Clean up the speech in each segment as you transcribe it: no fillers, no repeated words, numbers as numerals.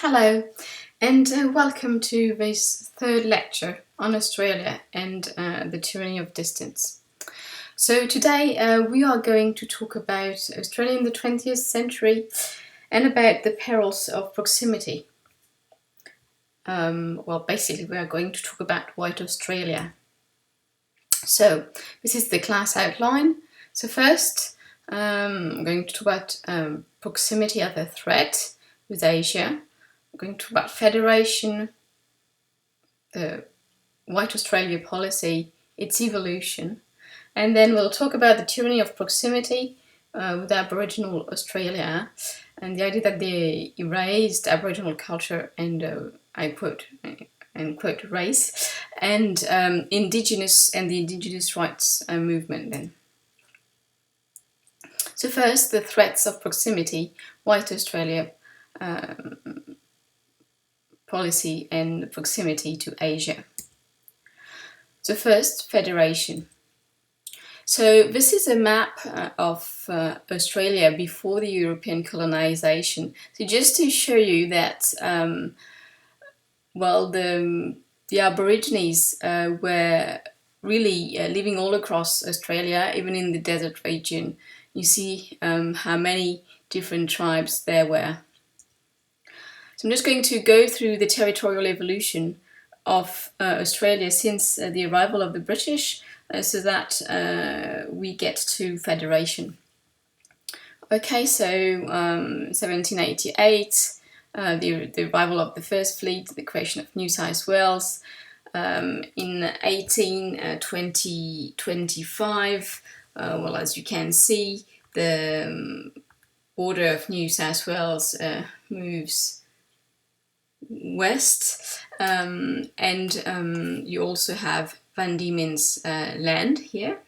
Hello, and welcome to this third lecture on Australia and the tyranny of distance. So today we are going to talk about Australia in the 20th century and about the perils of proximity. Basically we are going to talk about White Australia. So this is the class outline. So first I'm going to talk about proximity as a threat with Asia. We're going to talk about federation, the White Australia policy, its evolution, and then we'll talk about the tyranny of proximity with Aboriginal Australia and the idea that they erased Aboriginal culture and, I quote, race, and Indigenous and the Indigenous rights movement then. So first, the threats of proximity, White Australia policy and proximity to Asia. So first, federation. So this is a map of Australia before the European colonization. So just to show you that, the Aborigines were really living all across Australia, even in the desert region. You see how many different tribes there were. So I'm just going to go through the territorial evolution of Australia since the arrival of the British so that we get to federation. Okay, so 1788, the arrival of the first fleet, the creation of New South Wales. In 1825, as you can see, the border of New South Wales moves west, and you also have Van Diemen's land here.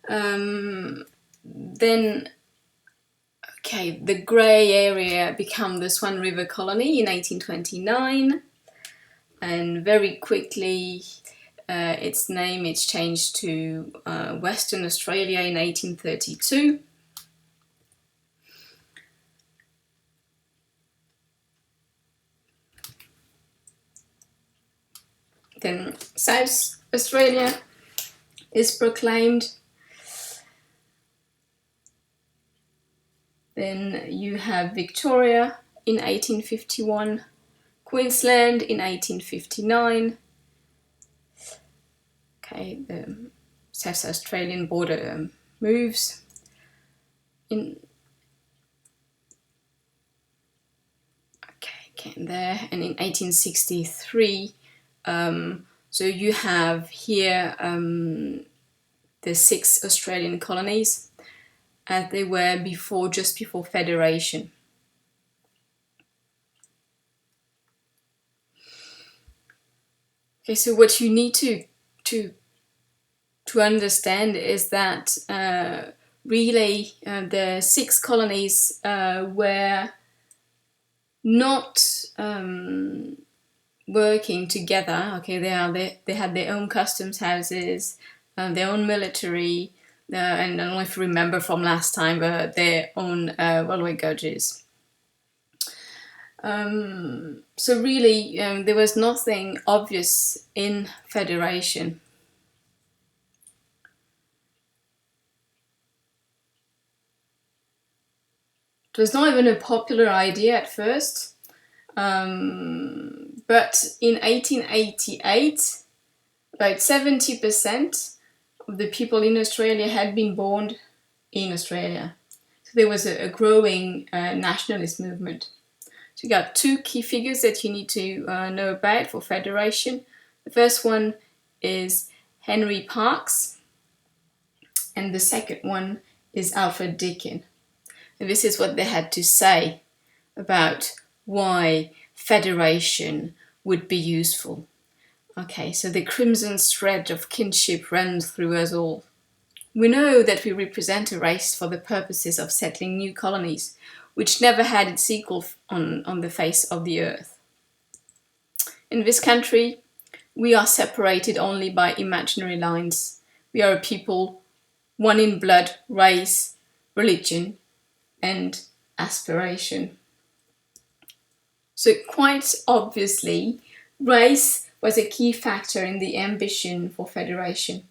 Then, okay, the grey area became the Swan River colony in 1829, and very quickly its changed to Western Australia in 1832. Then South Australia is proclaimed. Then you have Victoria in 1851, Queensland in 1859. Okay, the South Australian border moves. There, and in 1863. So you have here the 6 Australian colonies as they were just before federation. Okay, so what you need to understand is that really the 6 colonies were not working together. Okay, they had their own customs houses, their own military, and I don't know if you remember from last time, but their own railway gauges. So really, there was nothing obvious in federation. It was not even a popular idea at first. But in 1888, about 70% of the people in Australia had been born in Australia. So there was a growing nationalist movement. So you got 2 key figures that you need to know about for federation. The first one is Henry Parkes, and the second one is Alfred Deakin. And this is what they had to say about why federation would be useful. Okay, so the crimson thread of kinship runs through us all. We know that we represent a race for the purposes of settling new colonies, which never had its equal on the face of the earth. In this country, we are separated only by imaginary lines. We are a people, one in blood, race, religion, and aspiration. So quite obviously, race was a key factor in the ambition for federation,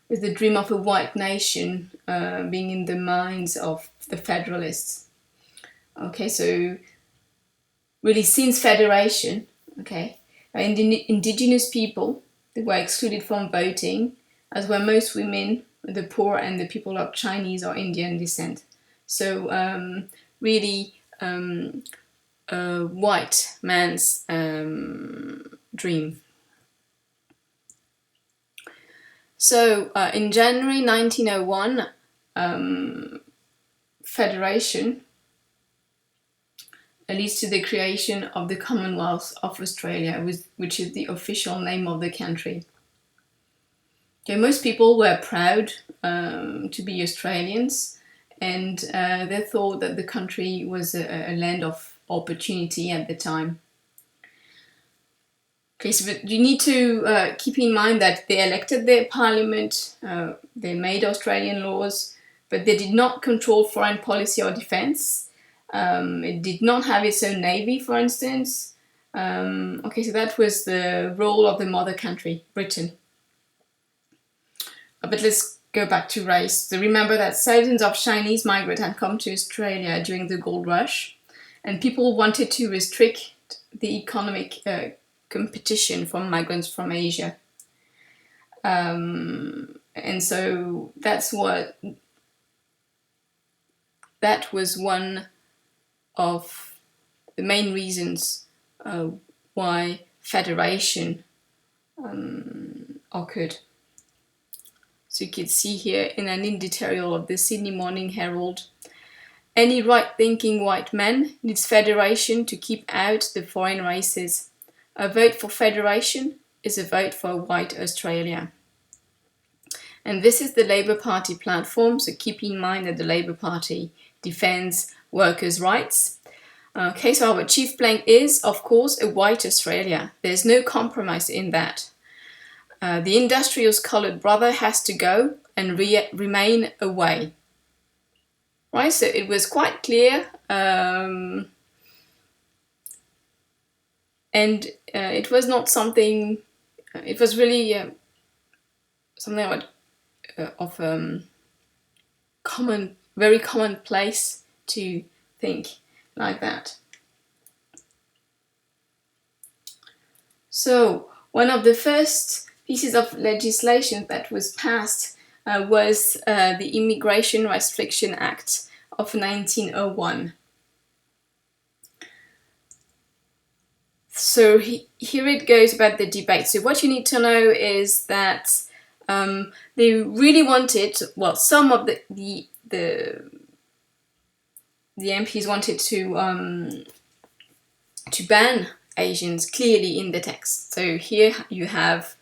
with the dream of a white nation being in the minds of the federalists. Okay, so really since federation, okay, indigenous people, they were excluded from voting, as were most women, the poor, and the people of Chinese or Indian descent. So really a white man's dream. So in January 1901, federation leads to the creation of the Commonwealth of Australia, which is the official name of the country. Okay, most people were proud to be Australians, and they thought that the country was a land of opportunity at the time. Okay, so you need to keep in mind that they elected their parliament, they made Australian laws, but they did not control foreign policy or defense. It did not have its own navy, for instance. Okay, so that was the role of the mother country, Britain. But let's go back to race. So remember that thousands of Chinese migrants had come to Australia during the gold rush, and people wanted to restrict the economic competition from migrants from Asia. And so that was one of the main reasons why federation occurred. So you can see here in an editorial of the Sydney Morning Herald, any right-thinking white man needs federation to keep out the foreign races. A vote for federation is a vote for a white Australia. And this is the Labour Party platform, so keep in mind that the Labour Party defends workers' rights. Okay, so our chief plank is, of course, a white Australia. There's no compromise in that. The industrious coloured brother has to go and remain away. Right, so it was quite clear, and it was not something. It was really something like of very commonplace to think like that. So one of the first pieces of legislation that was passed was the Immigration Restriction Act of 1901. So here it goes about the debate. So what you need to know is that they really wanted, well, some of the MPs wanted to ban Asians clearly in the text. So here you have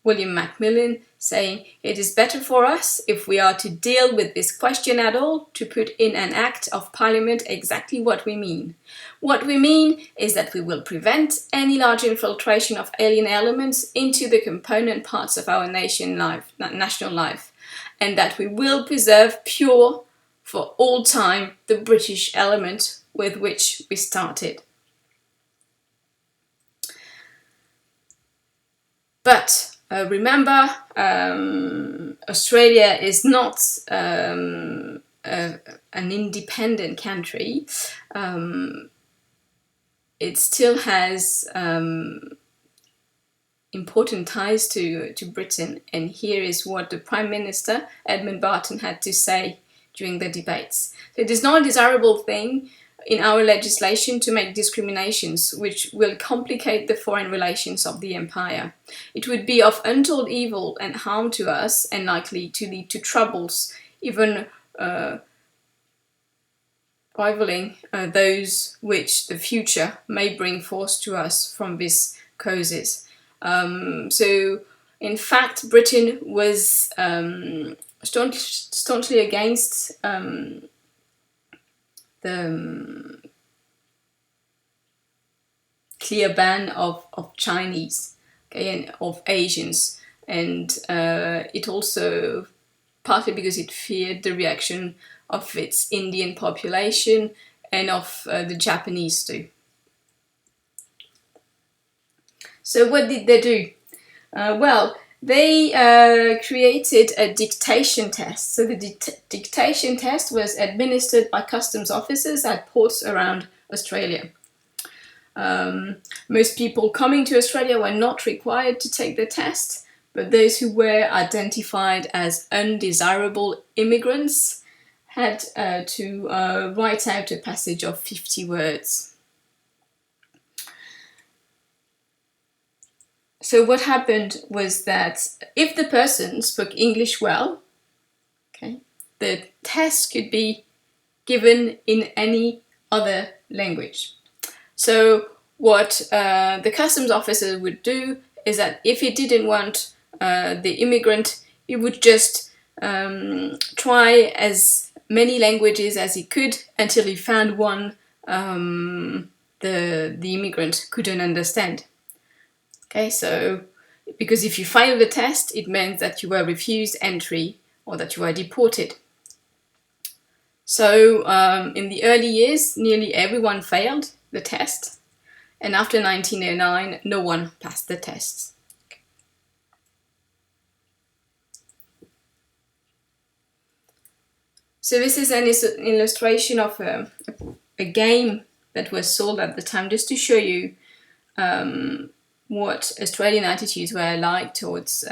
William Macmillan saying, it is better for us, if we are to deal with this question at all, to put in an Act of Parliament exactly what we mean. What we mean is that we will prevent any large infiltration of alien elements into the component parts of our national life, and that we will preserve pure, for all time, the British element with which we started. But remember, Australia is not an independent country. It still has important ties to Britain, and here is what the Prime Minister, Edmund Barton, had to say during the debates. So it is not a desirable thing in our legislation to make discriminations which will complicate the foreign relations of the empire. It would be of untold evil and harm to us, and likely to lead to troubles, even rivaling those which the future may bring forth to us from these causes. So, in fact, Britain was staunchly against the clear ban of Chinese, okay, and of Asians, and it also partly because it feared the reaction of its Indian population and of the Japanese too. So what did they do? Well, they created a dictation test. So the dictation test was administered by customs officers at ports around Australia. Most people coming to Australia were not required to take the test, but those who were identified as undesirable immigrants had to write out a passage of 50 words. So what happened was that if the person spoke English well, okay, the test could be given in any other language. So what the customs officer would do is that if he didn't want the immigrant, he would just try as many languages as he could until he found one the immigrant couldn't understand. Okay, so because if you failed the test, it meant that you were refused entry or that you were deported. So in the early years, nearly everyone failed the test, and after 1909, no one passed the test. So this is an illustration of a game that was sold at the time, just to show you what Australian attitudes were like towards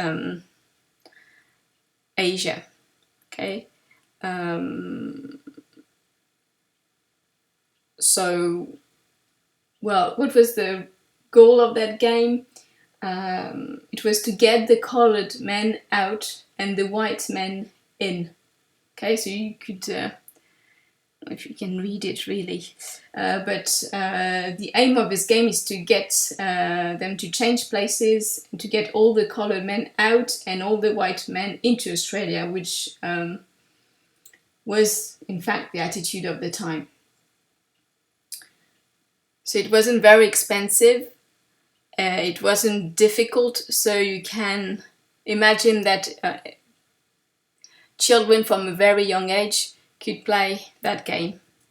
Asia. Okay. So, well, what was the goal of that game? It was to get the coloured men out and the white men in. Okay, so you could, if you can read it really, but the aim of this game is to get them to change places, and to get all the coloured men out and all the white men into Australia, which was in fact the attitude of the time. So it wasn't very expensive, it wasn't difficult, so you can imagine that children from a very young age could play that game.